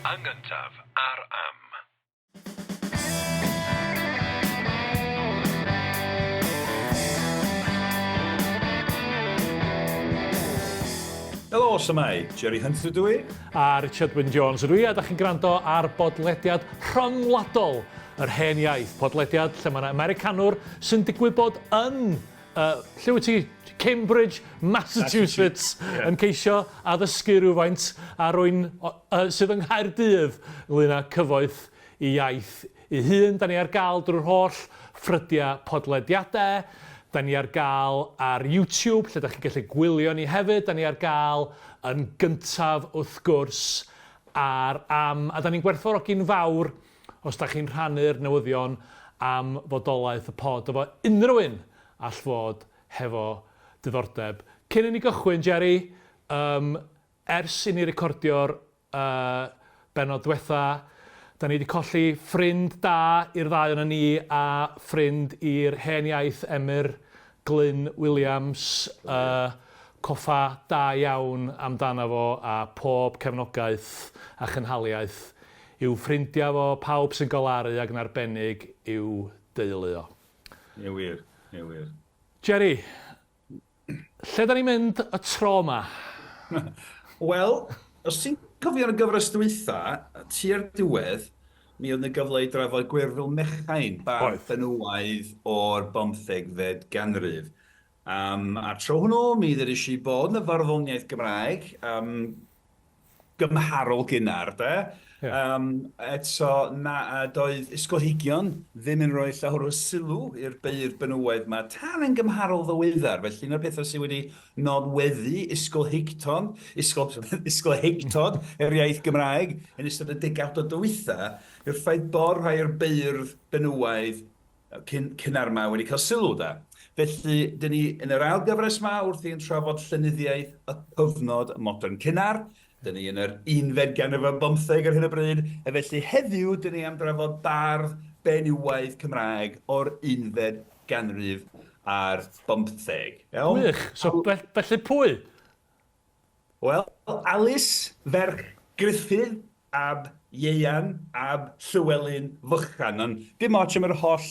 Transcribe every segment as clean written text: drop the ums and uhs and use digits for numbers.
Yn gyntaf, ar am. Helo, sy'n, Jerry Hunter ydw i. A Richard Wyn Jones ydw i, a da chi'n gwrando ar bodlediad rhyngwladol yr hen iaith. Podlediad lle mae'n Americanwr sy'n digwydd bod yn, lle wyt ti, Cambridge, Massachusetts, yn ceisio addysgu rhywfaint a rwy'n sydd yng Nghaerdydd ynglŷn â cyfoeth i iaith ei hun. Da ni ar gael drwy'r holl ffrydiau podlediadau. Da ni ar gael ar YouTube, lle da chi'n gallu gwylio ni hefyd. Da ni ar gael yn gyntaf wrth gwrs ar am. A da ni'n gwerthfawrogi'n fawr os da chi'n rhannu'r newyddion am fodolaeth y pod. Efo unrhyw un all fod hefo diddordeb. Cyn i ni gychwyn, Jerry, ers i ni recordio'r benod diwetha, da ni wedi colli ffrind da i'r ddau yna ni a ffrind i'r hen iaith Emyr Glyn Williams. Coffa da iawn amdano fo a pob cefnogaeth a chynhaliaeth i'w ffrindiau fo, pawb sy'n golaru ac yn arbennig i'w deulu o. Ie wir, ie wir. Jerry, lle da ni'n mynd y tro yma? Wel, os ti'n cofio'r gyfres dwytha, tua'r diwedd, mi oedd y gyfle i drafod Gruffudd Mychain, bardd benywaidd o'r bymthegfed ganrif. A tro hwnnw, mi ddedais i bod yn y farddoniaeth Gymraeg, gymharol gynnar, de. Eto, doedd ysgolheigion ddim yn rhoi llawer o sylw i'r beirdd benywaidd yma, tan yn gymharol ddiweddar. Felly, yna'r pethau sydd wedi nodweddu ysgolheictod yr iaith Gymraeg yn ystod y degawd o dwytha, yw'r ffaith bod rhai o'r beirdd benywaidd cynnar yma wedi cael sylw da. Felly, dyn ni yn yr ail gyfres yma wrth i'n trafod llenyddiaeth y cyfnod modern cynnar. Dyn ni yn yr unfed ganrif a bymtheg ar hyn o bryd, a felly heddiw dyn ni am drafod bardd benywaidd Cymraeg o'r unfed ganrif a'r bymtheg. Wych, so felly pwy? Wel, Alis, ferch Gruffudd, ab Ieuan, ab Llywelyn Fychan. Ond dim ots am yr holl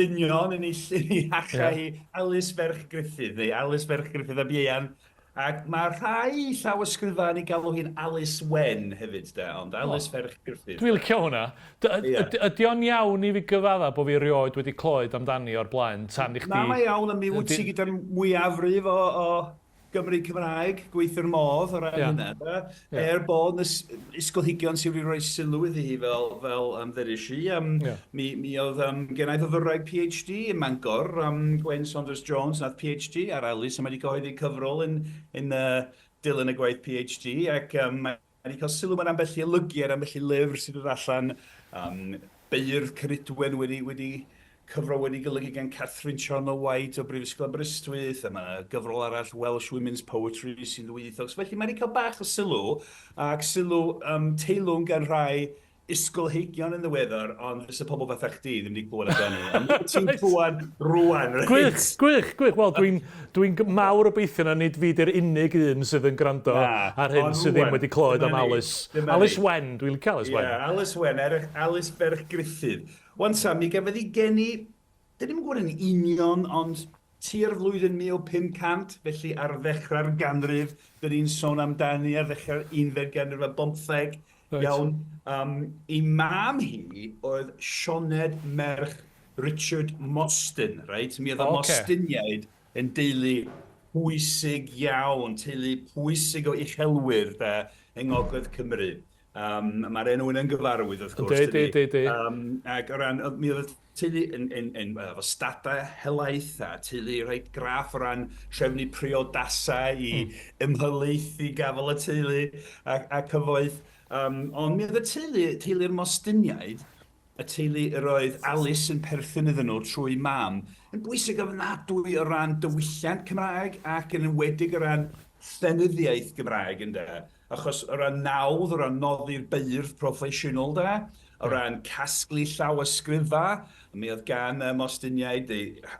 ddynion yn ei hachau Alis ferch Gruffudd, neu Alis ferch Gruffudd ab Ieuan. Ac mae rhai llawysgrifau yn ei galw hi'n Alis Wen hefyd, de, ond Alis ferch Gruffudd. Dwi'n licio hwnna. Ydy o'n iawn i fi gyfadda bod fi rioed wedi clywed amdani o'r blaen tan i chdi? Na, mae iawn am mi wyt ti gyda'r mwyafrif o Gymru Cymraeg, gweithio'r modd o ran hynna. Bod ysgolheigion sydd wedi rhoi sylw iddi hi fel ddedais i. Mi oedd gennaeth o fyrraig PhD yn Mangor, Gwen Saunders Jones, nath PhD ar Alis, a mae wedi cyhoeddi cyfrol yn dilyn y gwaith PhD, ac mae wedi cael sylw mewn ambell i olygu ar ambell i lyfr sydd wedi allan, beirdd Cynridwen wedi cyfrol wedi golygu gan Catherine Charnel White o Brifysgol Aberystwyth, a mae gyfrol arall Welsh Women's Poetry sy'n ddwyieithog. Felly mae wedi cael bach o sylw, ac sylw teilwng gan rhai ysgolheigion yn ddiweddar, ond fes y pobl fatha chdi ddim wedi clywed amdani. Ti'n clywed rwan. Gwych. Wel, dwi'n mawr obeithio na nid fi di'r unig un sydd yn gwrando ar hyn sydd ddim wedi clywed am Alis. Alis Wen, dwi'n licio Alis Wen. Alis Wen, Alis ferch Gruffudd. Wan sa, mi gafodd ei geni, dyn ni'n gwybod yn union, ond tua'r flwyddyn 1500, felly ar ddechrau'r ganrif, dyn ni'n sôn amdani ar ddechrau'r unfed ganrif a bymtheg. Iawn, ei mam hi oedd Sioned merch Richard Mostyn, right? Mi oedd y Mostiniaid yn deulu pwysig iawn, teulu pwysig o uchelwyr yng Ngogledd Cymru. Mae'r enw yn gyfarwydd, wrth gwrs. Ac o ran, mi oedd teulu efo stadau helaeth a teulu rhaid graff o ran trefnu priodasau i ymhelaethu gafel y teulu a cyfoeth. Ond mi oedd y teulu'r Mostiniaid, y teulu yr oedd Alis yn perthyn iddyn nhw trwy mam, yn bwysig ofnadwy o ran diwylliant Cymraeg ac yn enwedig o ran llenyddiaeth Gymraeg yn de. Achos o ran nawdd, o ran noddi'r beirdd proffesiynol de, o ran casglu llawysgrifau, mi oedd gan Mostiniaid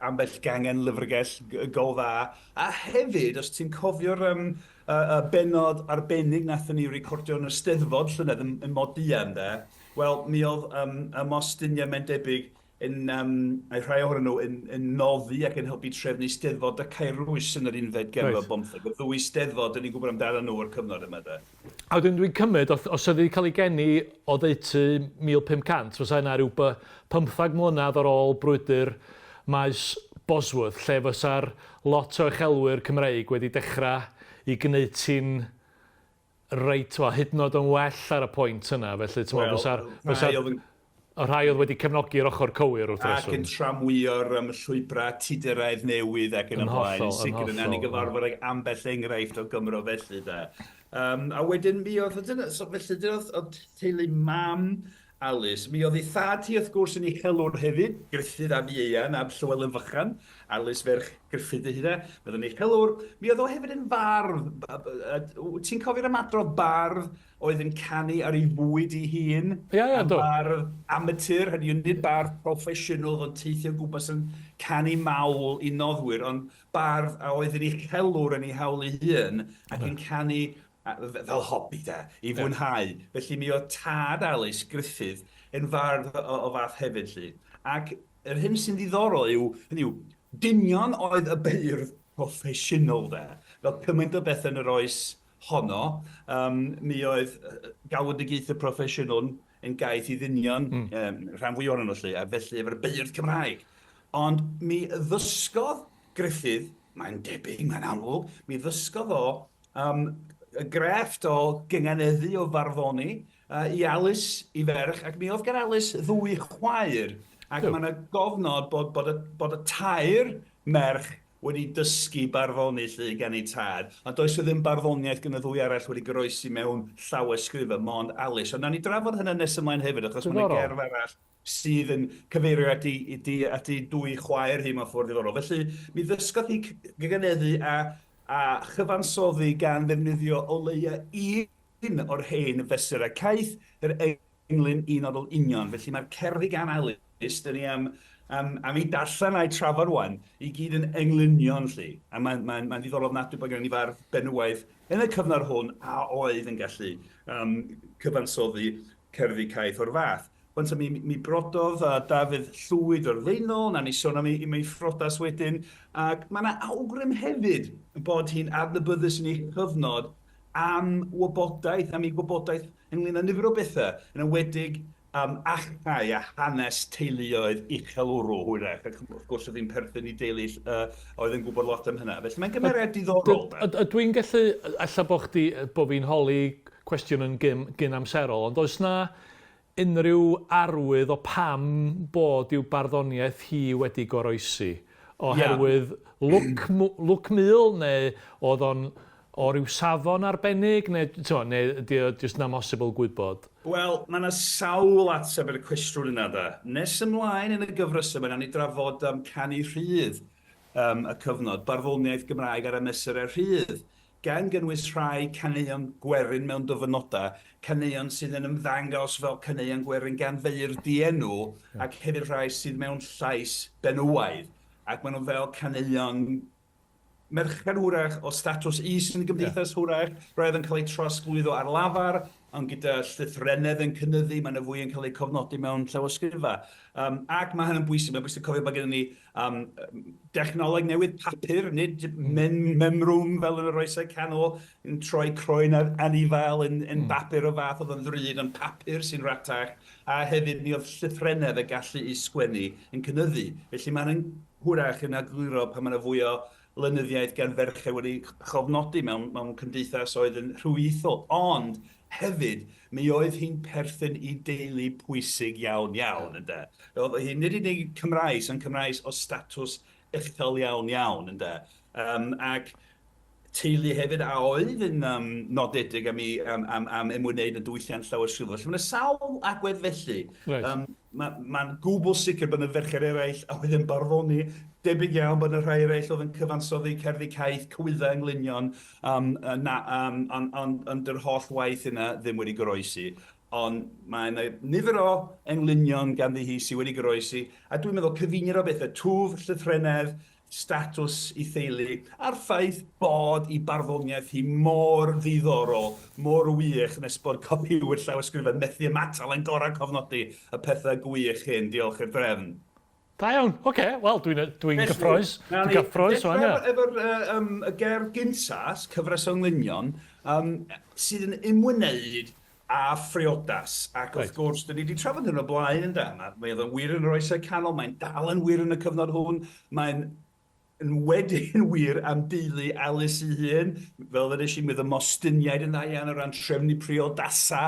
ambell gangen lyfrgell go dda. A hefyd, os ti'n cofio'r benod arbennig nathon ni recordio yn y Steddfod llynedd yn Modian, de. Wel, mi oedd ymos Dynion mae'n debyg a'i rhai ohonyn nhw yn noddi ac yn helpu trefnu Steddfod y Caerwys yn yr unfed ganrif ar bymtheg. Y ddwy Steddfod, dyn ni'n gwybod amdano nhw o'r cyfnod yma, de. A wedyn dwi'n cymryd, os oedd wedi cael ei geni o ddeutu 1500, fysa yna rhyw 15 mlynedd ar ôl brwydr maes Bosworth, lle fysa'r lot o uchelwyr Cymreig wedi dechrau i gwneud ti'n reit, hydnod yn well ar y pwynt yna. Felly, y rhai oedd wedi cefnogi'r ochr cywir wrth reswm. Ac yn tramwyo'r llwybrau tudyraidd newydd ac yn y blaen. Yn sicr yna ni gyfarfod ag ambell enghraifft o Gymro felly, de. A wedyn mi oedd, felly oedd teulu mam Alis. Mi oedd ei thad hi wrth gwrs yn ei chelwr hefyd, Gruffudd a Mae'n a Llywelyn Fychan, Alis ferch Gruffudd hynna. Byddwn ei chelwr. Mi oedd o hefyd yn fardd. Ti'n cofio'r ymadrodd bardd oedd yn canu ar ei fwyd ei hun? Ia, do. Bardd amatur, hynny yw nid bardd proffesiynol oedd teithio gwmpas yn canu mawl i noddwyr, ond bardd a oedd yn ei chelwr yn ei hawl ei hun ac yn canu fel hobi, de, i fwynhau. Felly mi oedd tad Alis Gruffudd yn fardd o fath hefyd, lle. Ac yr hyn sy'n ddiddorol yw, Dynion oedd y beirdd proffesiynol, de. Fel cymaint o beth yn yr oes honno, mi oedd galwadigaeth y proffesiynol yn gaeth i ddynion, rhan fwy o'n nhw, lle, a felly efo'r beirdd Cymraeg. Ond mi ddysgodd Gruffudd, mae'n debyg, mae'n amlwg, mi ddysgodd o y grefft o gynganeddu o farddoni i Alis i ferch, ac mi oedd gan Alis ddwy chwaer. Ac mae yna gofnod bod y tair merch wedi dysgu barddoni lle gan ei tad. Ond does ddim barddoniaeth gan y ddwy arall wedi goroesi mewn llawysgrifau, mond Alis. Ond na ni drafod hynny nes ymlaen hefyd, achos mae'n gerdd arall sydd yn cyfeirio at ei dwy chwaer hi mewn ffordd ddiddorol. Felly, mi ddysgodd hi gynganeddu a chyfansoddi gan ddefnyddio o leia un o'r hen fesur a caeth yr englyn unod o union. Felly mae'r cerddi gan Alis, dyn ni am ei darllen a'i trafod wan, i gyd yn englynion lle. A mae'n ddiddorol ofnadwy bod gen ni fardd benywaidd yn y cyfnod hwn a oedd yn gallu cyfansoddi cerddi caeth o'r fath. Ond mi brododd Dafydd Llwyd o'r Ddeinol, na ni sôn am ei ffrodas wedyn, ac mae yna awgrym hefyd bod hi'n adnabyddus yn ei chyfnod am wybodaeth, am ei wybodaeth ynglyn â nifer o bethau, yn enwedig achau a hanes teuluoedd uchelwrw hwyrach, ac wrth gwrs oedd hi'n perthyn i deulu oedd yn gwybod lot am hynna. Felly mae'n gymeriad diddorol. Dwi'n gallu, alla bod fi'n holi cwestiwn yn gyn amserol, ond oes na unrhyw arwydd o pam bod i'w barddoniaeth hi wedi goroesi? Oherwydd look mil, neu oedd o'n o ryw safon arbennig, neu ydy o jyst yn amhosibl gwybod? Wel, mae yna sawl ateb ar y cwestiwn yna, da. Nes ymlaen yn y gyfres yma, ni drafod canu rhydd y cyfnod, barddoniaeth Gymraeg ar y mesur y rhydd. Gan gynnwys rhai caneuon gwerin mewn dyfynodau, caneuon sydd yn ymddangos fel caneuon gwerin gan feirdd dienw, ac hefyd rhai sydd mewn llais benywaidd. Ac maen nhw fel caneuon merched hwrach o statws is yn y gymdeithas hwrach, roedd yn cael ei trosglwyddo ar lafar, ond gyda llythrennedd yn cynyddu, mae'n y fwy yn cael ei cofnodi mewn llawysgrifau. Ac mae hynny'n bwysig, mae'n bwysig cofio bod gen ni dechnoleg newydd papur, nid memrwm fel yn yr oesau canol, yn troi croen anifail yn bapur o fath oedd yn ddrud, ond papur sy'n ratach, a hefyd ni oedd llythrennedd y gallu i sgwennu yn cynyddu. Felly mae'n hwrach yn agluro pan mae'n fwy o lenyddiaeth gan ferchau wedi chofnodi mewn cymdeithas oedd yn rhwyithol, ond hefyd, mi oedd hi'n perthyn i deulu pwysig iawn, ynde. Oedd hi'n nid yn ei Cymraes, ond Cymraes o statws uchel iawn, ynde. Ac teulu hefyd a oedd yn nodedig am ymwneud yn diwylliant llawysgrifau. Felly mae'n sawl agwedd felly. Mae'n gwbl sicr bod y fercher eraill a oedd yn barddoni, debyg iawn bod y rhai eraill oedd yn cyfansoddi cerddi caeth, cywyddau englynion, ond yr holl waith yna ddim wedi goroesi. Ond mae nifer o englynion ganddi hi sydd wedi goroesi, a dwi'n meddwl cyfuniad o bethau, twf, llythrennedd, statws i theulu, a'r ffaith bod i barddoniaeth hi mor ddiddorol, mor wych, nes bod copiwyr llawysgrifau methu ymatal yn gorau cofnodi y pethau gwych hyn. Diolch i'r drefn. Da iawn, oce, wel, dwi'n gyffroes. Dwi'n gyffroes, o'n ia. Efo'r y gerdd gyntaf, cyfres o nglynion, sydd yn ymwneud a phriodas. Ac wrth gwrs, dyn ni wedi trafod hyn o blaen yn da. Mae oedd yn wir yn yr oesau canol, mae'n dal yn wir yn y cyfnod hwn, mae'n wedyn wir am deulu Alis ei hun, fel ddydych chi'n meddwl mostyniaid yn dda iawn o ran trefnu priodasa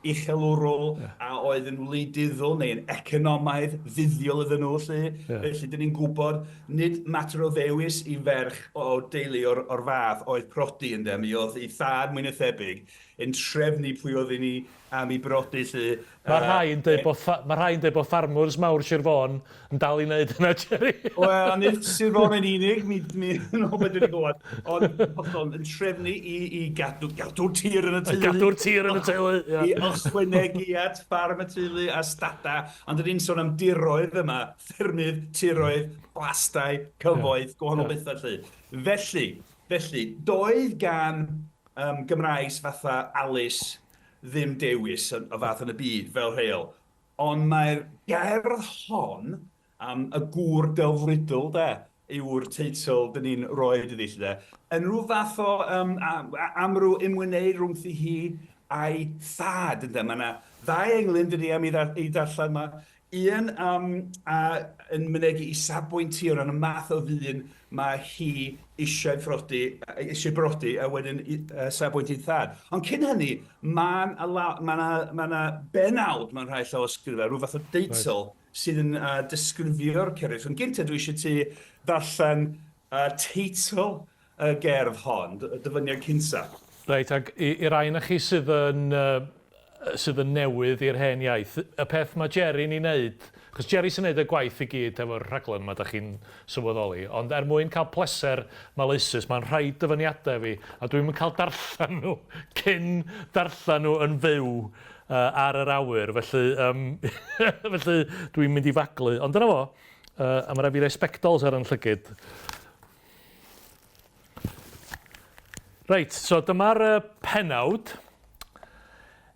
uchelwrol, a oedd yn wleidyddol neu yn economaidd fuddiol iddyn nhw. Felly, dyn ni'n gwybod, nid mater o ddewis i ferch o deulu o'r fath oedd prodi yn mi oedd ei thad mwyn y thebyg yn trefnu pwy oedd ni am ei brodi. Mae rhai'n dweud bod ffarmwrs mawr Sir Fôn yn dal i wneud yna, Jerry. Wel, nid Sir Fôn yn unig, mi'n o beth dwi'n gwybod, ond yn trefnu i gadw'r tir yn y teulu. Gadw'r tir yn y teulu, ia. I ychwanegu at ffarm y teulu a stada, ond ydyn sôn am diroedd yma, ffermydd, tiroedd, blastau, cyfoedd, gwahanol bethau lle. Felly, doedd gan Gymraes fatha Alis ddim dewis o fath yn y byd fel rheol. Ond mae'r gerdd hon y gŵr delfrydol yw'r teitl dyn ni'n roed iddi lle. Yn rhyw fath o am ryw ymwneud rhwngthi hi a'i thad. Mae yna ddau englyn dyn ni am ei darllen yma. Un yn mynegi'i i safbwynt hi o ran y math o ddyn mae hi eisiau brodi a wedyn safbwynt i'n thad. Ond cyn hynny, mae yna benawd mewn rhai llawysgrifau, rhyw fath o deitl sydd yn disgrifio'r cerdd. Ond gyntaf dwi eisiau ti ddarllen teitl y gerdd hon, y dyfyniad cyntaf. Reit, ac i'r ein o chi sydd yn newydd i'r hen iaith, y peth mae Jerry'n ei wneud, achos Jerry sy'n gwneud y gwaith i gyd efo'r rhaglen yma da chi'n sylweddoli, ond mwyn cael pleser malusus, mae'n rhai dyfyniadau fi, a dwi'n mynd cael darllen nhw cyn darllen nhw yn fyw ar yr awyr, felly dwi'n mynd i faglu. Ond dyna fo, a mae'n rhaid fi roi spectols ar yn llygyd. Reit, so dyma'r Pennod.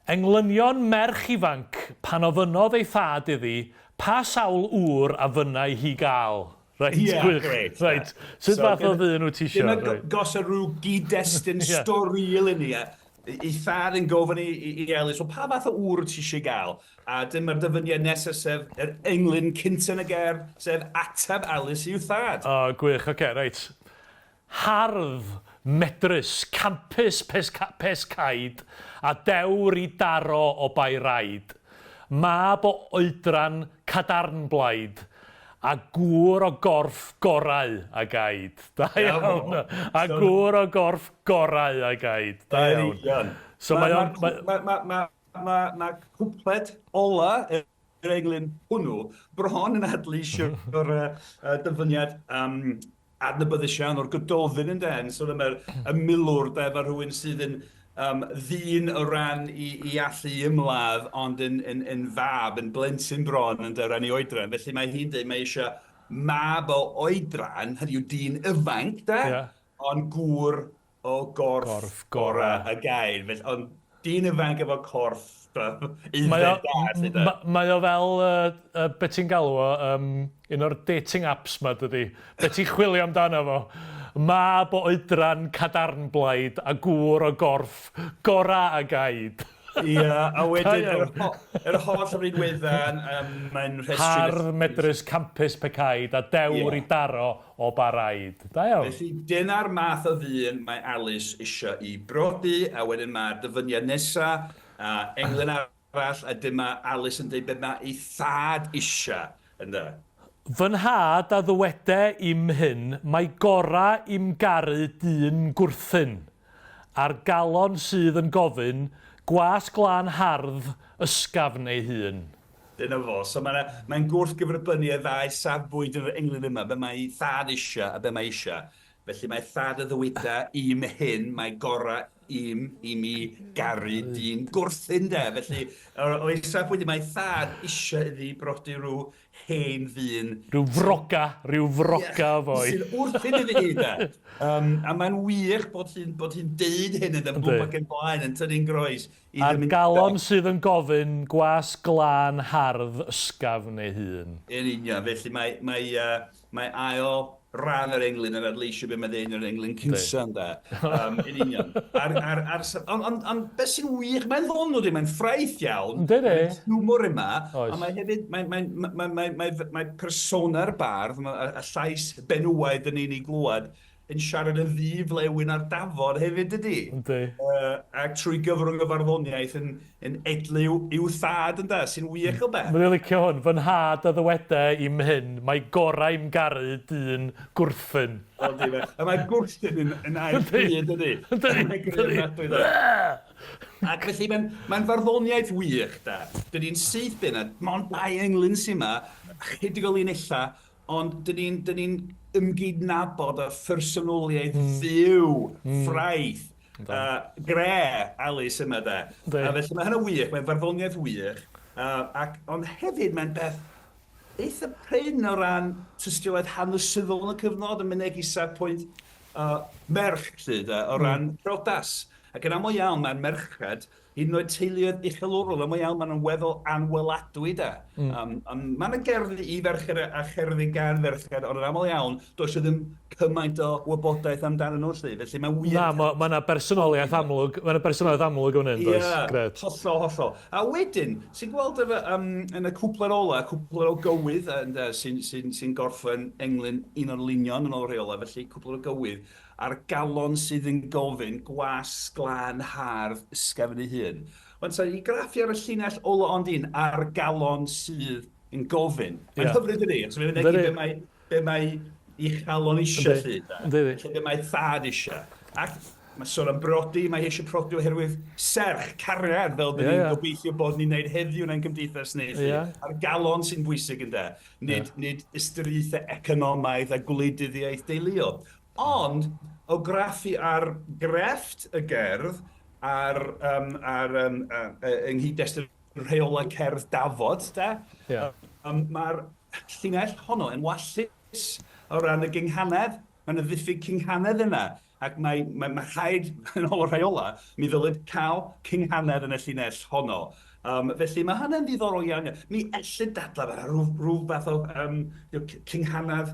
Englynion merch ifanc pan ofynodd ei thad iddi, pa sawl ŵr a fynnau hi gael. Reit, great. Reit, sut fath o ddyn nhw ti isio? Dyma gos o rhyw gyd-destun storiol i ni. I thad yn gofyn i Elis, o pa fath o ŵr ti eisiau gael? A dyma'r dyfyniad nesaf sef yr englyn cyntaf yn y gerdd, sef atab Alis i'w thad. O, gwych, oce, reit. Hardd, medrus, campus pescaid, a dewr i daro o bai raid. Mab o oedran cadarnblaid, a gŵr o gorff gorau a gaid. Da iawn. A gŵr o gorff gorau a gaid. Da iawn. So Mae cwpled ola yr englyn hwnnw bron yn adleisio o'r dyfyniad adnabyddus iawn o'r Gododdin yn den. So dyma'r milwr efo rhywun sydd yn ddyn o ran i allu ymladd, ond yn fab, yn blentyn bron yn ran i oedran. Felly mae hi'n dweud, mae eisiau mab o oedran, hynny yw dyn ifanc, ond gŵr o gorff gorau a gair. Ond dyn ifanc efo corff Mae o fel, beth ti'n galw o, un o'r dating apps ma dydi. Beth ti'n chwilio amdano fo? Mab o oedran cadarnblaid a gŵr o gorff gora a gaid. Ia, a wedyn yr holl rinweddan mae'n rhestru... Hardd, medrus, campus pecaid a dewr i daro o baraid. Da iawn. Felly dyna'r math o ddyn mae Alis eisiau i brodi, a wedyn mae'r dyfyniad nesaf, englyn arall, a dyma Alis yn dweud beth mae ei thad eisiau. Fy nhad a ddywedau im hyn, mae gora im garu dyn gwrthyn, a'r galon sydd yn gofyn, gwas glân hardd ysgafn ei hun. Dyna fo. So mae'n gwrthgyferbynnu y ddau safbwynt yn yr englyn yma, be mae thad eisiau a be mae eisiau. Felly mae thad y ddyweda im hyn, mae gora i mi garu dyn gwrthyn de. Felly, o eithaf wedi mae thad eisiau iddi brodi rhyw hen ddyn. Rhyw froca foi. Sy'n wrthyn iddi hi de. A mae'n wych bod hi'n deud hyn yn ymwneud ac yn blaen yn tynnu'n groes. A'r galon sydd yn gofyn gwas glân hardd ysgaf neu hun. Yn union, felly mae ail rhan yr englyn yr adleisio beth mae ddeud yr englyn cynsan da. Yn union. Ond beth sy'n wych, mae'n ddonol, mae'n ffraith iawn. Mae'n humor yma. Ond mae hefyd, mae persona'r bardd, y llais benywaidd yn un i glwad, yn siarad yn di-flewyn-ar-dafod hefyd ydy. Ac trwy gyfrwng y farddoniaeth yn edliw i'w thad yn da, sy'n wych o beth. Mae'n licio hwn, fy nhad a ddywedau i'm hyn, mae gorau i'm garu dyn gwrthyn. A mae gwrthyn yn air pryd ydy. Ac felly mae'n farddoniaeth wych da. Dydy'n syth bennod, mae'n bai englyn sy'n yma, chydig o linella, ond dydy'n ymgydnabod y phersonoliaeth ddiw, ffraith, gre, Alis yma da. A felly mae hynny wych, mae'n farddoniaeth wych, ond hefyd mae'n beth eitha prin o ran tystiolaeth hanesyddol yn y cyfnod yn mynegi'i safpwynt merch, o ran priodas. Ac yn aml iawn mae'n merched, hyd yn oed teuluoedd uchelwrol, am iawn maen nhw'n weddol anweladwy da. Mae'n gerddi i ferched a cherddi gan ferched, ond yn aml iawn, does ddim cymaint o wybodaeth amdano nhw, felly mae'n wir. Na, mae'n personoliaeth amlwg, o'n hyn, does? Gret. Hollol. A wedyn, sy'n gweld yn y cwpler ola, cwpler o gywydd sy'n gorffen englyn un o'r Dynion yn ôl rheola, felly cwpler o gywydd, a'r galon sydd yn gofyn gwas glân hardd ysgaf yn ei hun. Ond i graffu ar y llinell ola ond un, a'r galon sydd yn gofyn. Mae'n hyfryd ydy, achos mae'n negu be mae i chalon eisiau lle, be mae thad eisiau. Ac mae sôn am brodi, mae eisiau prodi oherwydd serch, cariad, fel dyn ni'n gobeithio bod ni'n gwneud heddiw na'n gymdeithas ni. A'r galon sy'n bwysig ynda, nid ystyriaethau economaidd a gwleidyddiaeth deuluol. Ond, o graffu ar grefft y gerdd, yng nghyd-destun rheola cerdd Dafod, mae'r llinell honno yn wallus o ran y gynghanedd. Mae'n y ddiffyg cynghanedd yna. Ac mae rhaid yn ôl y rheola, mi ddylid cael cynghanedd yn y llinell honno. Felly mae hynny'n ddiddorol iawn. Mi ellid dadla rhyw fath o cynghanedd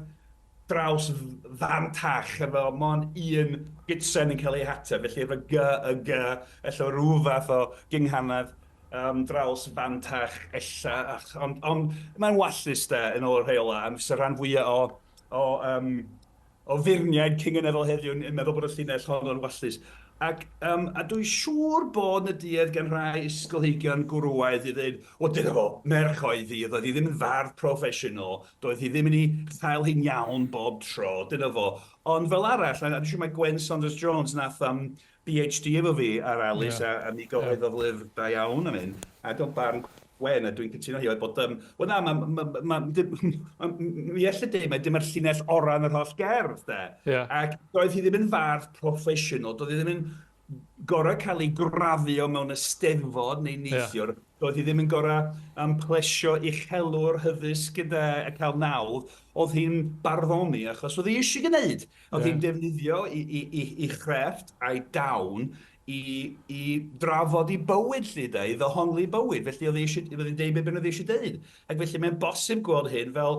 draws fantach, efo mon un gydsen yn cael ei hateb, felly efo efo rhyw fath o gynghanedd draws fantach ella, ond mae'n wallus yn ôl rheola, am sy'n rhan fwyaf o furniaid cyngeneddol heddiw yn meddwl bod y llinell hon yn wallus. Ac a dwi'n siŵr bod y dydd gan rai ysgolheigion gwrwaidd i ddweud, dyna fo, merch oedd hi ddim yn fardd proffesiynol, doedd hi ddim yn ei chael hi'n iawn bob tro, dyna fo. Ond fel arall, a dwi'n siŵr mae Gwen Saunders-Jones nath PhD efo fi ar Alis, a mi gyhoedd o lyfr da iawn am hyn, a dwi'n barn Gwen, a dwi'n cytuno hi, bod, mi allai dweud, mae dim yr llinell oran yr holl gerdd, ac doedd hi ddim yn fardd proffesiynol, doedd hi ddim yn gorau cael ei grafu o mewn ysteddfod neu neithiwr, doedd hi ddim yn gorau plesio uchelwr hyddys gyda y cael nawdd, oedd hi'n barddoni, achos oedd hi eisiau gwneud. Oedd hi'n defnyddio i chrefft a'i dawn i drafod i bywyd lle i ddohongli bywyd. Felly oedd hi'n dweud beth oedd eisiau dweud. Ac felly mae'n bosib gweld hyn fel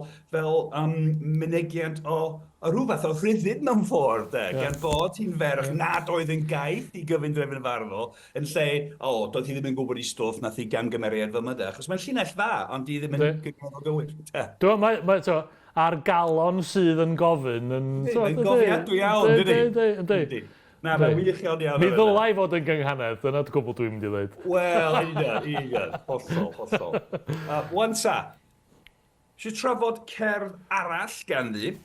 mynegiant o rhywbeth o rhyddid mewn ffordd, gan bod hi'n ferch nad oedd yn gaeth i gyfundrefn farddol, yn lle, doedd hi ddim yn gwybod i stwff nath hi gamgymeriad fel myda. Achos mae'n llinell dda, ond hi ddim yn gyfnod gywir. Dwi'n ar galon sydd yn gofyn. Mae'n gofiadwy iawn, dydy. Na, mae'n wych iawn iawn. Mi ddylai fod yn gynghanedd, dyna'r gwbl dwi'n mynd i ddweud. Wel, union, hollol. Wan sa, eisiau trafod cerdd arall ganddi.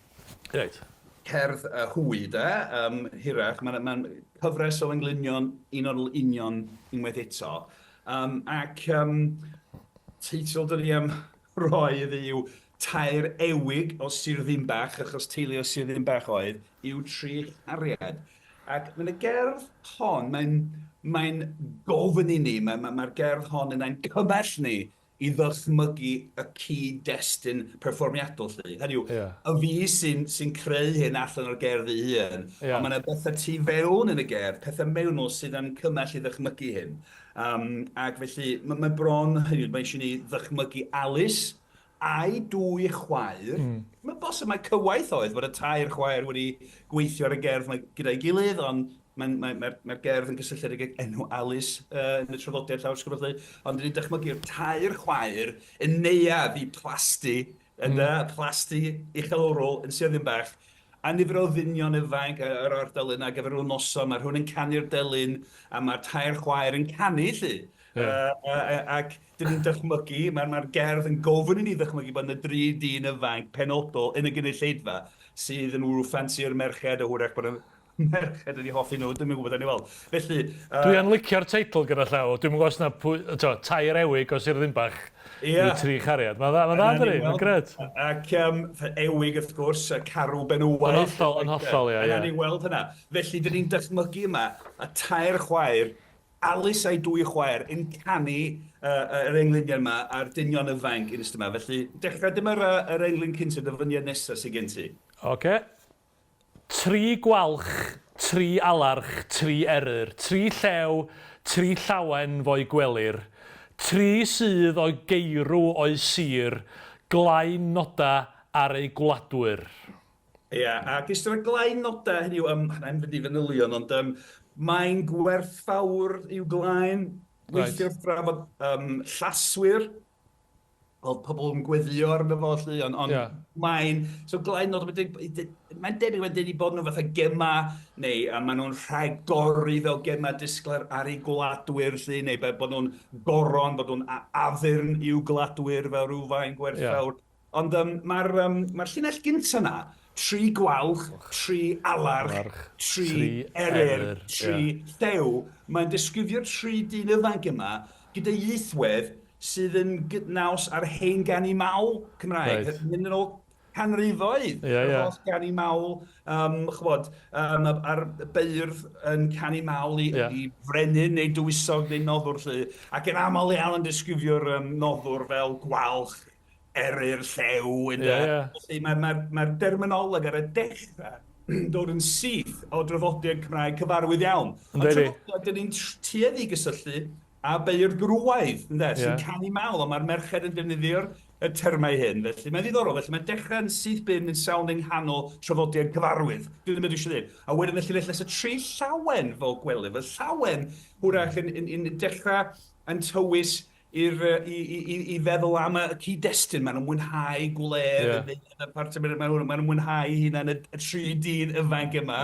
Reit. Cerdd hwy, hirach. Mae'n cyfres o englynion, un o'r union unwaith eto. Ac teitl dyn ni am roi iddi yw Tair Ewig o Sir Ddinbach, achos teulu o Sir Ddinbach oedd, yw Tri Chariad. Ac mae'n y gerdd hon, mae'n gofyn i ni, mae'r gerdd hon yn ein cymell ni i ddychmygu y cyd-destun perfformiadol. Hynny yw, y fi sy'n creu hyn allan o'r gerdd ei hun, ond mae yna bethau tu fewn yn y gerdd, pethau mewnol sydd yn cymell i ddychmygu hyn. Ac felly, mae bron, mae eisiau ni ddychmygu Alis a'i dwy chwaer. Mae'n bosib mae cywaith oedd bod y tair chwaer wedi gweithio ar y gerdd gyda'i gilydd, ond mae'r gerdd yn gysylltiedig ag enw Alis yn y traddodiad llawysgrifennu, ond ni'n dychmygu'r tair chwaer yn neuadd i plasti, plasti uchelorol yn Sir Ddinbach, a nifer o ddynion ifanc yr ardal yna gyfer y noson, mae rhywun yn canu'r delyn, a mae'r tair chwaer yn canu, ac dyn ni'n dychmygu, mae'r gerdd yn gofyn i ni dychmygu bod yna 3 dyn ifanc penodol yn y gynulleidfa sydd yn rhyw ffansi'r merched o hwyrach bod y merched wedi hoffi nhw, dwi'n gwybod anifol. Felly... Dwi yn licio'r teitl gyda llaw, dwi'n gwybod yna tair ewig o Sir Ddinbach yw 3 chariad. Mae'n dda dyri, mae'n gred. Ac ewig wrth gwrs, carw benywaidd. Yn hollol, ia. Yna ni weld hynna. Felly, dyn ni'n dychmygu yma y tair chwaer, Alis a'i 2 chwaer yn canu yr engluniau yma a'r dynion ifanc yn ystod yma. Felly, dechrau dyma'r englun cyntaf, dyfyniad nesaf sy'n gen ti. Oce. 3 gwalch, 3 alarch, 3 eryr, 3 llew, 3 llawen fo'i gwelir, 3 sydd o'i geirw o'i sir, glaen noda ar ei gwladwyr. Ia, ac ystod y glaen noda, hynny yw, hynny'n fynd i fanylion, ond mae'n gwerthfawr i'w glaen, weithio'r thrafod llaswyr, oedd pobl yn gweddio arno fo, ond mae'n... So glaen nod, mae'n debyg wedi bod nhw fatha gema, neu maen nhw'n rhagori fel gema disglar ar ei gwladwyr, neu bod nhw'n goron, bod nhw'n addurn i'w gladwyr fel rhyw fain gwerthfawr. Ond mae'r llinell gyntaf yna, 3 gwalch, 3 alarch, 3 eryr, 3 llew, mae'n disgrifio'r 3 dyn ifanc yma gyda ieithwedd sydd yn gydnaws ar hen ganu mawl Cymraeg. Mynd yn ôl canrifoedd. Yr holl ganu mawl, chybod, a'r beirdd yn canu mawl i frenin neu dywysog neu noddwr. Ac yn aml iawn yn disgrifio'r noddwr fel gwalch, eryr, llew. Mae'r derminoleg ar y dechrau dod yn syth o draddodiad Cymraeg cyfarwydd iawn. Ond traddodiad, dyn ni'n tueddu gysylltu a beirdd grwaidd, sy'n canu mawl, ond mae'r merched yn defnyddio'r termau hyn. Felly mae'n ddiddorol, felly mae'n dechrau yn syth bin yn sawn yng nghanol traddodiad cyfarwydd. Dwi'n ddim yn eisiau dweud. A wedyn felly les y 3 llawen fel gwely. Fel llawen, hwrach yn dechrau yn tywys i feddwl am y cyd-destun. Maen nhw'n mwynhau gwledd, maen nhw'n mwynhau hunan y 3 dyn ifanc yma.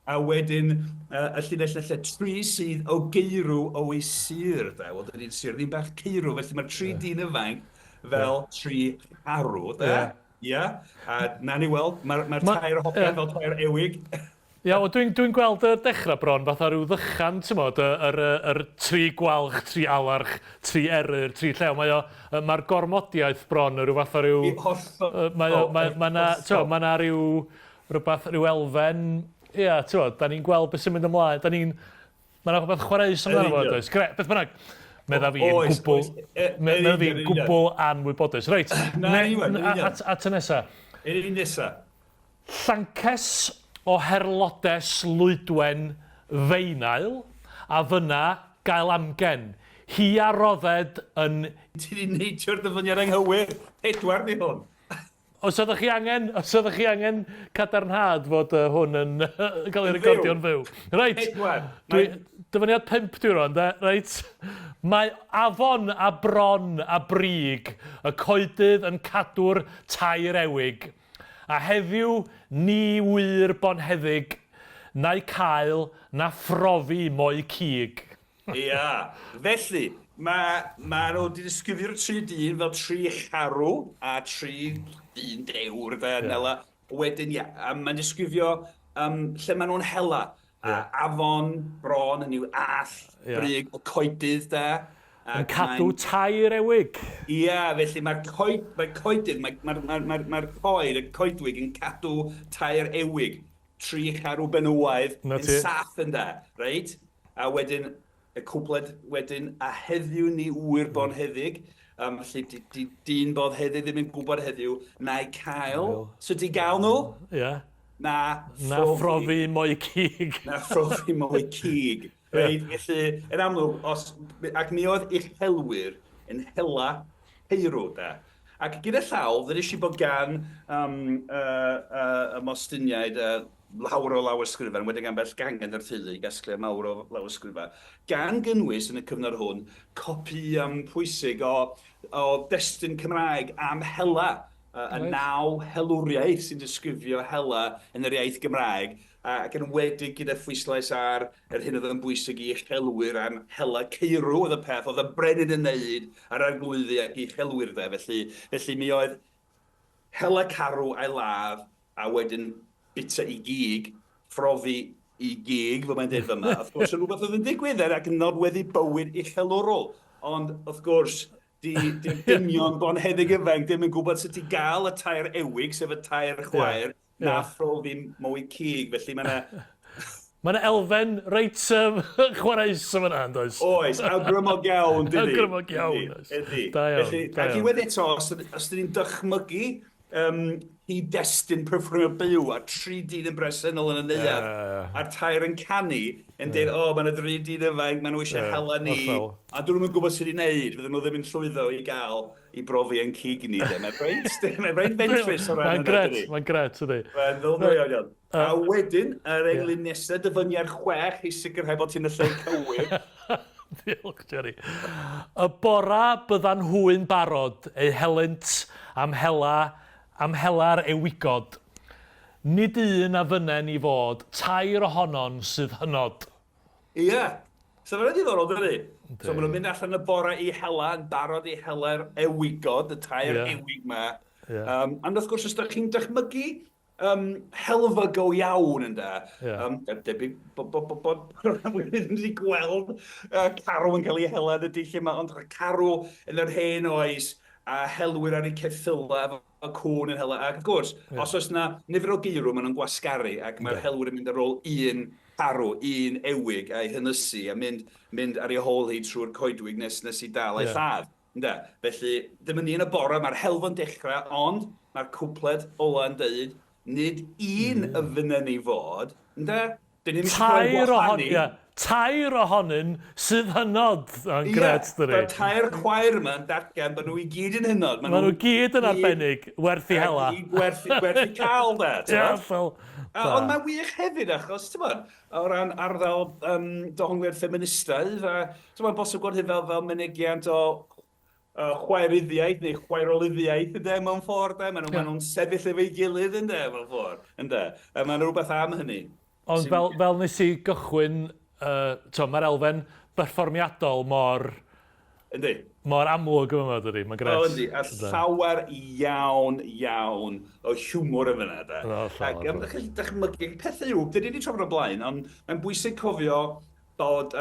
A wedyn, y llinell 3 sydd o geirw o ei sir. Wel, dydy'n sir ddim bach ceirw, felly mae'r 3 dyn ifanc fel 3 arw. Ia, a na ni weld, mae'r tair hopiau fel tair ewig. Ia, dwi'n gweld y dechrau bron fatha rhyw ddychan, ti'n modd, yr 3 gwalch, 3 alarch, 3 eryr, 3 llew. Mae'r gormodiaeth bron rhyw fatha rhyw... Mae yna rhyw elfen... Ia, ti'n bod, da ni'n gweld beth sy'n mynd ymlaen. Mae'n rhywbeth chwaraeus amdano fo, does? Gret, beth bynnag. Medda fi'n gwbl anwybodus. Reit, at y nesa. Un nesa. Llances o herlodes Llywelyn Fychan a fyna gael amgen. Hi a rodded yn... Ti'n neidio'r dyfyniad anghywir. Pedwar ni hwn. Os ydych chi angen cadarnhad fod hwn yn cael ei recordio'n fyw. Reit, dyfyniad 5 dwi'n rhan, reit. Mae afon a bron a brig y coedydd yn cadw'r tair ewig. A heddiw ni wir bonheddig, na'i cael na phrofi mo'i cig. Ia, felly, mae nhw wedi disgrifio'r 3 dyn fel 3 charw a 3 dyn dewr. Wedyn, mae'n disgrifio lle maen nhw'n hela. Afon, bron, yn yw all, brig, o coedydd, Yn cadw tair ewig. Ia, felly mae'r coedydd, mae'r coed, y coedwig yn cadw tair ewig tri charw benywaidd Na yn ti. saff yn da, reit? A wedyn, y cwpled wedyn, a heddiw ni wyr bon heddig, felly dyn bod heddig ddim yn gwybod heddiw, na'i cael, so di gael nhw? Ie. Na Phrofi mwy cig. Na phrofi mwy cig. Reit, felly, yn amlwg, ac mi oedd eich helwyr yn hela heirw, da. Ac gyda llaw, ddyn eisiau bod gan y mostyniaid lawr o lawysgrifau, wedi gan bell gangen yr teulu, gasglu mawr o lawysgrifau, gan gynnwys yn y cyfnod hwn, copi pwysig o destun Cymraeg am hela, y naw helwriaeth sy'n disgrifio hela yn yr iaith Gymraeg, ac yn wedig gyda phwyslais ar yr hyn oedd yn bwysig i uchelwyr am hela ceirw oedd y peth, oedd y brenin yn neud ar arglwyddi ac i uchelwyr de. Felly mi oedd hela carw a'i ladd a wedyn bita i gig, phrofi i gig, fel mae'n dweud fyma. Wrth gwrs, yn rhywbeth oedd yn digwydd ac yn nodweddu bywyd uchelwrol. Ond, wrth gwrs, dynion bon heddig yfeng ddim yn gwybod sut i gael y tair ewig, sef y tair chwaer, na phrofi mwy cig, felly mae yna... Mae yna elfen reit chwaraes yma yna, does? Oes, awgrymog iawn, dydi. Awgrymog iawn, oes. Ydi. Da iawn, Felly, da ac i iawn. wedi eto, os dyn ni'n dychmygu i destun perfformio byw a 3 dyn yn bresennol yn y neuad, a'r tair yn canu, yn dweud, mae yna 3 dyn yfeng, maen nhw eisiau hela ni, a dyn nhw'n gwybod sydd wedi'i wneud, fydden nhw ddim yn llwyddo i gael i brofi yn cig ni. Mae'n rhaid bentrus o ran yna. Mae'n gret, ydy. Mae'n ddylnwy iawn. A wedyn, yr englyn nesaf, dyfyniad 6 i sicrhau bod ti'n y lle cywir. Diolch, Jerry. Y bora bydda'n hwy'n barod ei helynt am hela'r ewigod. Nid un a fynen i fod, tair ohonon sydd hynod. Ie. So fe'n ddiddorol, dydy? So maen nhw'n mynd allan y bora i hela, yn barod i hela'r ewigod, y tair ewig yma. Ond wrth gwrs, os ydych chi'n dychmygu helfa go iawn yn da. Debyg bod rhywun wedi gweld carw yn cael ei hela yn y dill yma, ond carw yn yr hen oes, a helwyr ar eu ceffyla efo cwn yn hela. Ac wrth gwrs, os oes yna nifer o geirw, maen nhw'n gwasgaru, ac mae'r helwyr yn mynd ar ôl un carw, un ewig a'i hynysu, a mynd ar ei hôl hi trwy'r coedwig nes i dal ei lladd. Felly, ddim yn un y bora, mae'r helfa'n dechrau, ond mae'r cwpled ola yn dweud, nid un y fynen i fod, tair ohonyn sydd hynod yn gret, dyri. Mae'r tair chwaer yma yn datgan bod nhw i gyd yn hynod. Mae nhw gyd yn arbennig, werth i hela. Werth i cael, da. Ond mae'n wych hefyd, achos, o ran ardal dohongwyr ffeministaidd, a bosib gwrdd fel mynegiant o chwaeriddiaeth neu chwaerolyddiaeth mewn ffordd, maen nhw'n sefyll efo'i gilydd mewn ffordd. Mae'n rhywbeth am hynny. Ond fel nes i gychwyn, mae'r elfen berfformiadol mor amlwg yma, dydi, mae'n gret. Yndi, a llawer iawn o hiwmor yn fyna, da. Ac ydych chi'n dychmygu pethau yw, dyn ni wedi trafod o blaen, ond mae'n bwysig cofio bod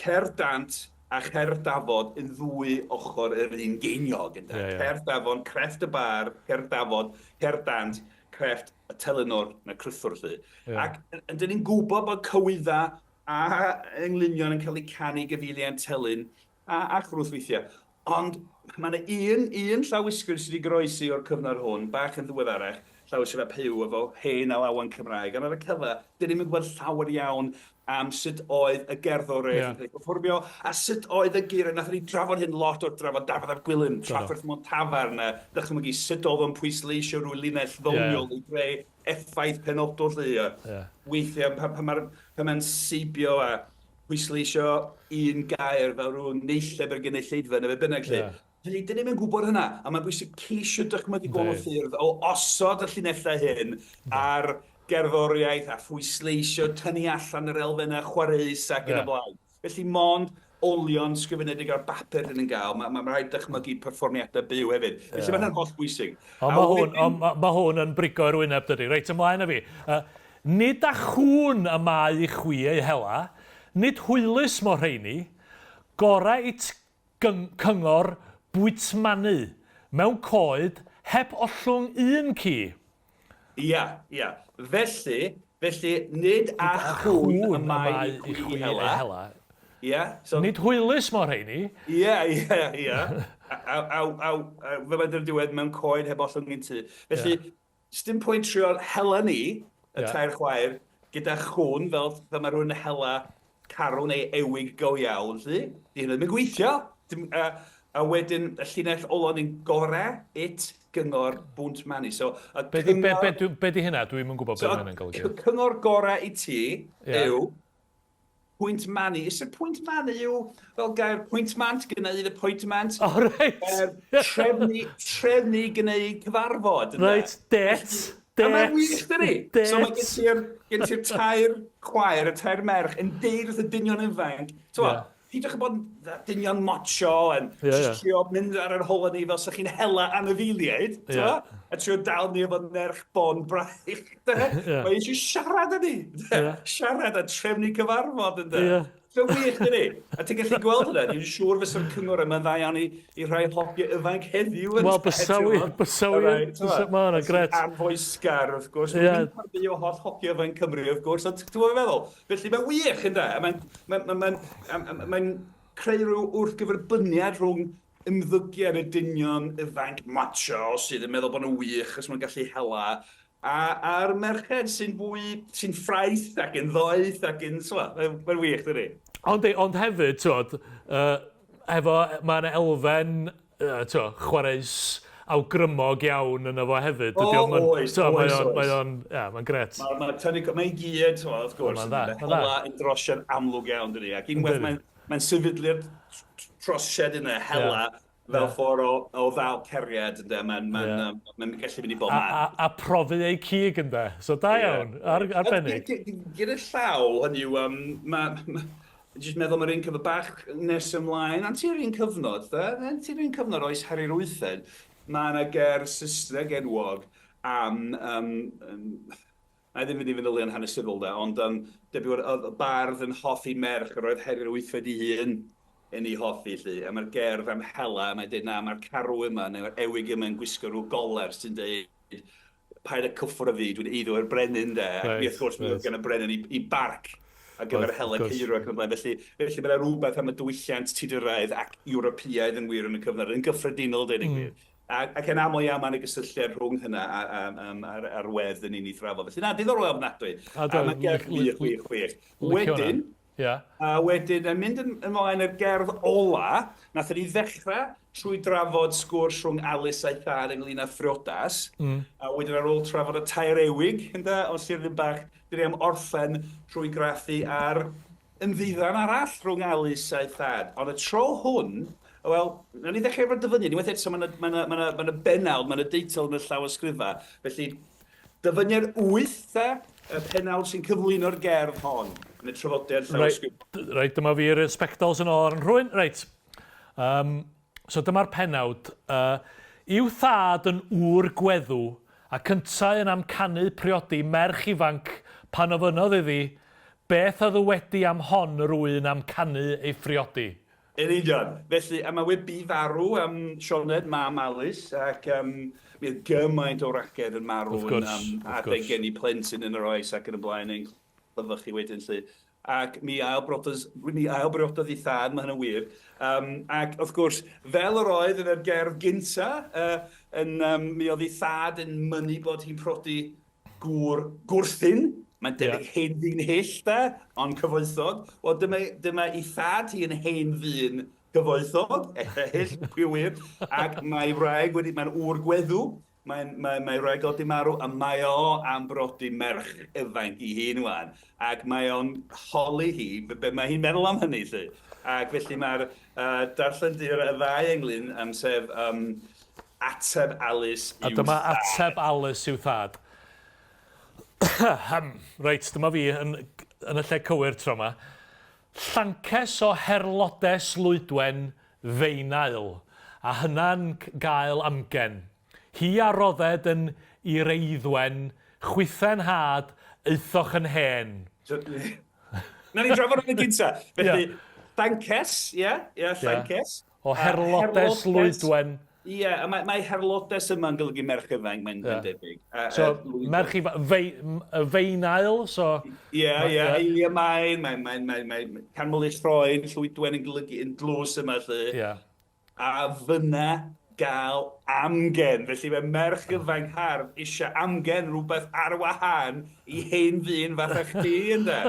cerdd dant a cherdd dafod yn ddwy ochr yr un geiniog. Cerdd dafod, crefft y bar, cerdd dafod, cerdd dant, crefft y telenor na crythwr. Ac dyn ni'n gwybod bod cywyddau a englynion yn cael eu canu gyfeiliant telyn a chrwthweithiau. Ond mae yna un llawysgrif sydd wedi groesi o'r cyfnod hwn, bach yn ddiweddarach, llawysgrif a pyw efo hen a lawan Cymraeg. Ond ar y cyfa, dyn ni'n gwybod llawer iawn am sut oedd y gerddoriaeth yn perfformio, a sut oedd y geiriau. Nath ni drafod hyn lot o'r drafod Dafydd ap Gwilym, trafferth mewn tafarn, dychmygu sut oedd yn pwysleisio rhyw linell ddoniol i greu effaith penodol. Weithiau, pan mae'n seibio a pwysleisio un gair fel rhywun neilleb ar gynulleidfa neu be bynnag lle. Felly, dyn ni'n gwybod hynna, a mae'n bwysig ceisio dychmygu gwahanol ffyrdd o osod y llinellau hyn ar gerddoriaeth a phwysleisio tynnu allan yr elfennau chwareus ac yn y blaen. Felly, mond olion sgrifenedig ar bapur yn gael, mae'n rhaid dychmygu perfformiadau byw hefyd. Felly, mae'n holl bwysig. Mae hwn yn brigo i'r wyneb, dydi. Reit ymlaen â fi. Nid a chwn y mae i chwi ei hela, nid hwylus mor rheini, gorau it cyngor bwytmanu mewn coed heb ollwng un ci. Ia. Felly, Felly, nid a chwn y mae i chwi hela. So, nid hwylus mor heini. Ie. Fe mae'n dyr diwedd mewn coed heb ollwng yn ty. Felly, dim pwynt trio hela ni, y tair chwaer, gyda chwn fel mae rhywun yn hela carw neu ewig go iawn. Di hynny ddim yn gweithio. A wedyn, y llinell olon ni'n gorau, gyngor, bwnt mani. So, be di hynna? Dwi'n yn gwybod beth hynny'n golygu. Cyngor gorau i ti yw pwynt mani. Ys'r pwynt mani yw fel gair pwynt mant gynnau pwynt mant. O, reit. Trefnu gynnau cyfarfod. Reit, det. A mae'n wych, dyni. So mae gen ti'r tair chwaer, y tair merch, yn deirth y dynion yn fanc. Hyd o'ch bod dynion mocho yn trio mynd ar yr holon ni fel sy'ch chi'n hela anafiliaid. A trio dal ni efo nerch bon braich. Mae eisiau siarad yn ni. Siarad a trefnu cyfarfod yn da. So wych, dyni. A ti'n gallu gweld hynny, ni'n siŵr fysa'r cyngor yma'n dda iawn i rhai hogiau yfanc heddiw. Wel, bysawi. Mae hwnna gret. Arfoesgar, wrth gwrs. Mae'n pardu o holl hogiau yfanc Cymru, wrth gwrs. Ond ti'n meddwl, felly mae'n wych, ynddo. Mae'n creu rhyw wrthgyferbyniad rhwng ymddygiad y dynion yfanc macho sydd yn meddwl bod nhw'n wych, achos mae'n gallu hela. A'r merched sy'n ffraith ac yn ddoeth ac yn... Mae'n wych, dyni. Ond hefyd, mae'n elfen chwaraes awgrymog iawn yn efo hefyd. Oes. Mae'n gret. Mae'n gyd, wrth gwrs, yn hela yn drosiad amlwg iawn, dyni. Ac unwaith mae'n sefydlu'r trosiad yna hela fel ffordd o ddal ceriad, mae'n gallu mynd i bob man. A profi ei cig ynddo. So da iawn, arbennig. Gyda llaw, hynny yw, jyst meddwl mae'r un cyfnod bach nes ymlaen, ond ti'r un cyfnod, ti'r un cyfnod oes Harri'r Wythfed, mae yna ger Saesneg enwog am, na i ddim fynd i fynd yn hanesyddol da, ond debyg oedd y bardd yn hoffi merch, yr oedd Harri'r Wythfed i hun yn ei hoffi, lly. A mae'r gerdd am hela, mae'n dweud na, mae'r carw yma, neu'r ewig yma'n gwisgo rhyw goler sy'n dweud, paid y cyffwrdd dwi'n iddo yr brenin, de. Ac mi wrth gwrs, mae'n gan y brenin i barc ar gyfer hela ceirw ac yn y blaen. Felly mae'n rhywbeth am y diwylliant tudyraidd ac Ewropeaidd yn wir yn y cyfnod, yn gyffredinol, dweud yn gwir. Ac yn aml iawn mae'n y gysylltiad rhwng hynna ar wedd yn un i thrafod. Felly na, diddorol ofnadwy. A mae'n gerdd wych. Wedyn, a wedyn, yn mynd ymlaen i'r gerdd ola, nath ni ddechrau trwy drafod sgwrs rhwng Alis a'i thad ynglyn â phriodas, a wedyn ar ôl trafod y tair ewig, o Sir Ddyn Bach, dyn ni am orffen trwy graffu ar ymddiddan arall rhwng Alis a'i thad. Ond y tro hwn, wel, na ni ddechrau efo'r dyfyniad, unwaith eto mae yna benawd, mae yna deitl yn y llawysgrifa, felly dyfyniad 8, y penawd sy'n cyflwyno'r gerdd hon, yn y trafodiad llawysgrif. Reit, dyma fi'r spectols yn ôl yn rhywun. Reit, so dyma'r penawd. I'w thad yn ŵr gweddw, a cyntau yn amcanu priodi merch ifanc pan ofynodd iddi, beth oedd y wedi am hon yr ŵyn am canu ei phriodi? Yn union. Felly, mae wedi farw am Sioned, mam Alis, ac mi oedd gymaint o ragedd yn marw yn adeg geni plentyn yn yr oes ac yn y blaen ein llyfych chi wedyn, lle. Ac mi ailbriododd i thad, mae hynny'n wir. Ac wrth gwrs, fel yr oedd yn y gerdd gynta, mi oedd i thad yn mynnu bod hi'n prodi gŵr gwrthyn. Mae'n debyg hen ddyn hyll da, ond cyfoethog. Wel, dyma i thad hi yn hen ddyn cyfoethog, hyll, pwy wir. Ac mae wraig wedi, mae'n ŵr gweddw. Mae wraig wedi marw, a mae o am brodi merch ifanc i hun wan. Ac mae o'n holi hi, mae hi'n meddwl am hynny, lle. Ac felly mae'r darllen dyr y ddau englyn am sef ateb Alis i'w thad. A dyma ateb Alis i'w thad. Reit, dyma fi yn y lle cywir tro yma. Llances o herlodes Llywelyn Fychan, a hynna'n gael amgen. Hi a rodded yn i reiddwen, chwythen had, eithoch yn hen. Na ni drafod yn y gynta. Felly, llances, Llances. O herlodes Llywelyn Ie, a mae herlodes yma'n golygu merch ifanc, mae'n debyg. So, merch feinauil, so... Ie, Eilia Mae'n, mae canmolus Ffroen, Llywydwen yn golygu yn dlws yma, lle. A fyna gael amgen. Felly mae merch ifanc hardd eisiau amgen rhywbeth ar wahân i hen ddyn fatha chdi, ynddo.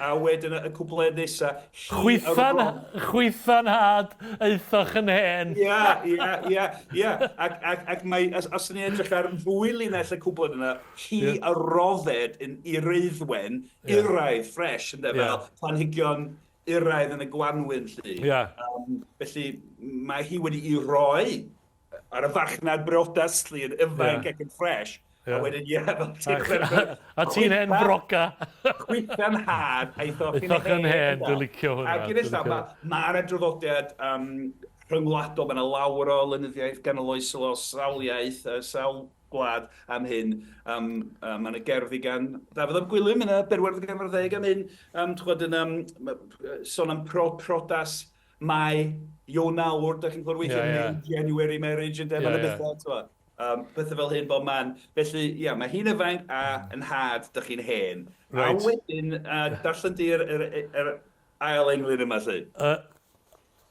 A wedyn y cwpled nesa... Chwythan had eithoch yn hen. Ie. Ac mae, os ni edrych ar fwy linell y cwpled yna, hi y rodded yn uraiddwen, uraidd, fresh, ynddo, fel planhigion uraidd yn y gwanwyn, lle. Felly, mae hi wedi i roi ar y fachnad briodas, lle, yn ifanc ac yn fresh. A wedyn, a ti'n hen broca. Chwythan had, eithoch yn hen, dwi'n licio hwnna. Ac yn illa, mae'r adroddiad rhyngwladol, mae'n lawer o lenyddiaeth ganoloesol o sawl iaith, sawl gwlad am hyn. Mae'n y gerddi gan Dafydd am Gwilym yn y berwerdd ganrif 10 am hyn. Sôn am prodas Mai, Ionawr, da chi'n clywed weithio, January marriage, yn mae'n y bethau, bethau fel hyn bob man. Felly, mae hi'n ifanc a yn had, da chi'n hen. A wedyn, darllen di'r ail englyn yma, lle.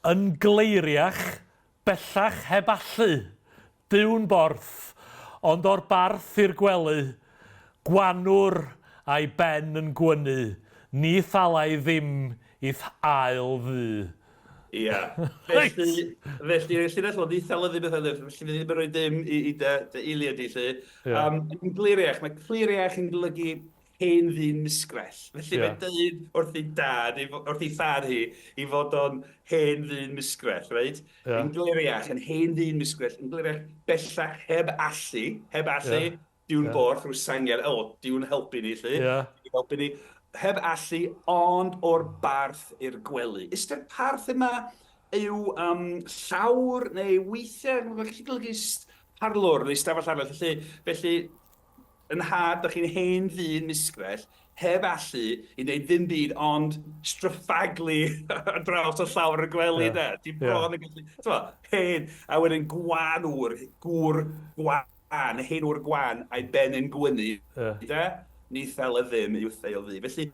Yn gleiriach, bellach heb allu, diwn borth, ond o'r barth i'r gwely, gwanwr a'i ben yn gwynu, ni thalai ddim i'th ail ddu. Ie. Felly, llinell o ddithal o ddim beth felly fi ddim yn rhoi dim i dy eiliad i lle. Yn gliriach, mae gliriach yn golygu hen ddyn misgrell. Felly mae'n dweud wrth ei thad hi, i fod o'n hen ddyn misgrell, reit? Yn gliriach, yn hen ddyn misgrell, yn gliriach bellach heb allu, diwn borth rhyw sangen, diwn helpu ni, lle. Heb allu, ond o'r barth i'r gwely. Ystyr parth yma yw llawr neu weithiau, mae'n gallu golygu parlwr neu stafell arall. Felly, yn had, da chi'n hen ddyn misgrell, heb allu i wneud ddim byd, ond straffaglu ar draws o llawr y gwely, da. Di bron yn gallu, hen, a wedyn gwanwr, gŵr gwan, hen o'r gwan, a'i ben yn gwynu, da. Ni thel y ddim i'w theil ddi. Felly,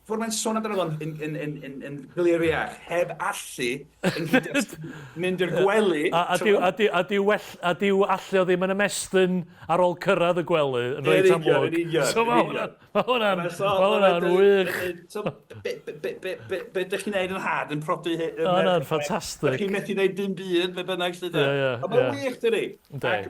ffordd mae'n sôn amdano yn gliriach, heb allu yn mynd i'r gwely. A diw allu o ddim yn ymestyn ar ôl cyrraedd y gwely yn reit amlwg. So mae hwnna'n wych. Be ydych chi'n neud yn had yn prodi? Hwnna'n ffantastig. Ydych chi'n methu neud dim byd, fe bynnag sydd. Mae'n wych, dydi?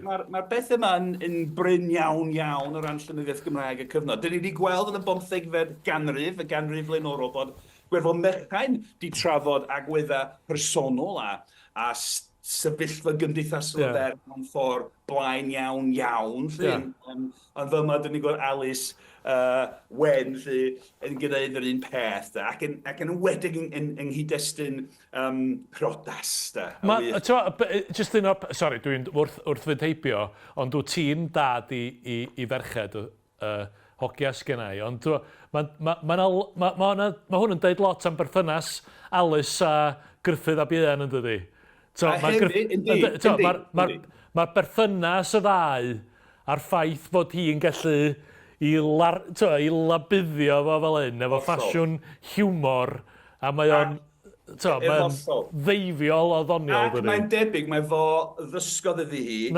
Mae'r beth yma yn bryn iawn o ran llenyddiaeth Gymraeg y cyfnod. Dyn ni wedi gweld yn y bymthegfed ganrif, y ganrif lenorol, bod gwerfol merchain di trafod agweddau personol a sefyllfa gymdeithasol y ferch mewn ffordd blaen iawn. Ond fel yma, dyn ni'n gweld Alis Wen yn gwneud yr un peth, ac yn wedig yng nghyd-destun prodas. Just un o'r, sori, dwi'n wrth fydheibio, ond dwi ti'n dad i ferched hogia sgennau, ond mae hwn yn deud lot am berthynas Alis a Gruffudd a Mae'n yn dydi. Mae'r berthynas y ddau a'r ffaith fod hi'n gallu i labuddio fo fel hyn, efo ffasiwn hiwmor, a mae o'n ddeifio o ddoniol. Ac mae'n debyg, mae fo ddysgodd iddi hi i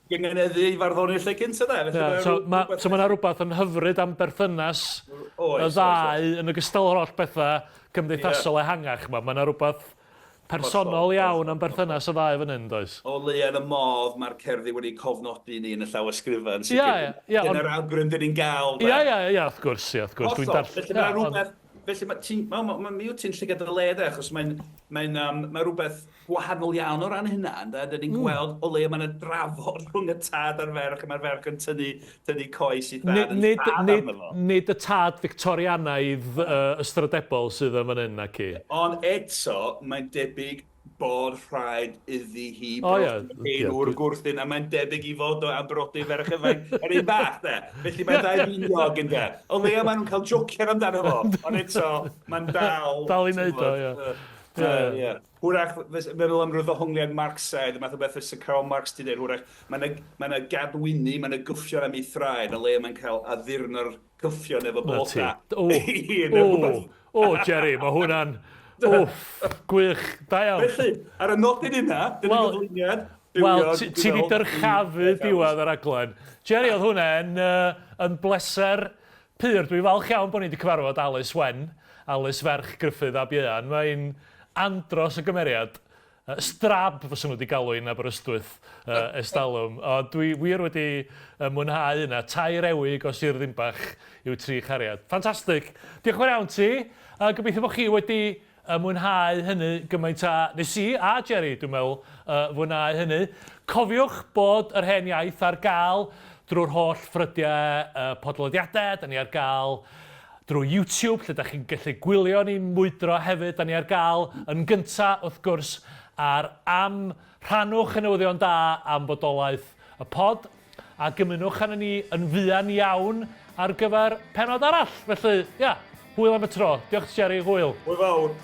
gyngeneddu i farddoni lle cynta da. So mae yna rhywbeth yn hyfryd am berthynas y ddau yn ogystal o'r holl bethau cymdeithasol ehangach. Mae yna rhywbeth personol iawn am berthynas y ddau fan hyn, does? O leia yn y modd, mae'r cerddi wedi cofnodi ni yn y llawysgrifa. Dyna'r awgrym dyn ni'n gael. Wrth gwrs. Dwi'n darllen. Felly mae mi wyt ti'n llygad y led achos mae'n rhywbeth gwahanol iawn o ran hynna. Dyn ni'n gweld o leia mae'n drafod rhwng y tad a'r ferch, a mae'r ferch yn tynnu coes i thad yn tad arno fo. Nid y tad Victorianaidd ystradebol sydd yn fan hyn ac i. Ond eto, mae'n debyg bod rhaid iddi hi o'r gwrthyn, a mae'n debyg i fod o ambrodi ferch ifanc yr un bach, de. Felly mae'n dau finiog yn de. O leia maen nhw'n cael jociar amdano fo, ond eto, mae'n dal... Dal i wneud o, ie. Hwrach, meddwl am ryw ddohongliad Marxaidd, math o beth sy'n Karl Marx di dweud, hwrach, mae yna gadwyni, mae yna gyffio am ei thraed, yn le mae'n cael addurno'r gyffio efo bloda. Jerry, mae hwnna'n... gwych, da iawn. Felly, ar y nodyn yna, dyna gyflwyniad. Wel, ti di dyrchafu diwedd yr aglen. Jerry, oedd hwnna'n bleser pyr. Dwi'n falch iawn bod ni wedi cyfarfod Alis Wen, Alis ferch Gruffudd a Mae'n. Mae'n andros o gymeriad. Strab, fyswn nhw wedi galw un Aberystwyth estalwm. O, dwi wir wedi mwynhau yna. Tair ewig o Sir Ddimbach i'w tri chariad. Ffantastig. Diolch yn fawr iawn ti. Gobeithio bod chi wedi mwynhau hynny gymaint nes i a Jerry, dwi'n meddwl, mwynhau hynny. Cofiwch bod yr hen iaith ar gael drwy'r holl ffrydiau podlediadau. Da ni ar gael drwy YouTube, lle da chi'n gallu gwylio ni'n mwydro hefyd. Da ni ar gael yn gyntaf, wrth gwrs, ar rhannwch y newyddion da am bodolaeth y pod. A gymunwch arno ni yn fuan iawn ar gyfer penod arall. Felly, hwyl am y tro. Diolch Jerry, hwyl. Hwyl fawr.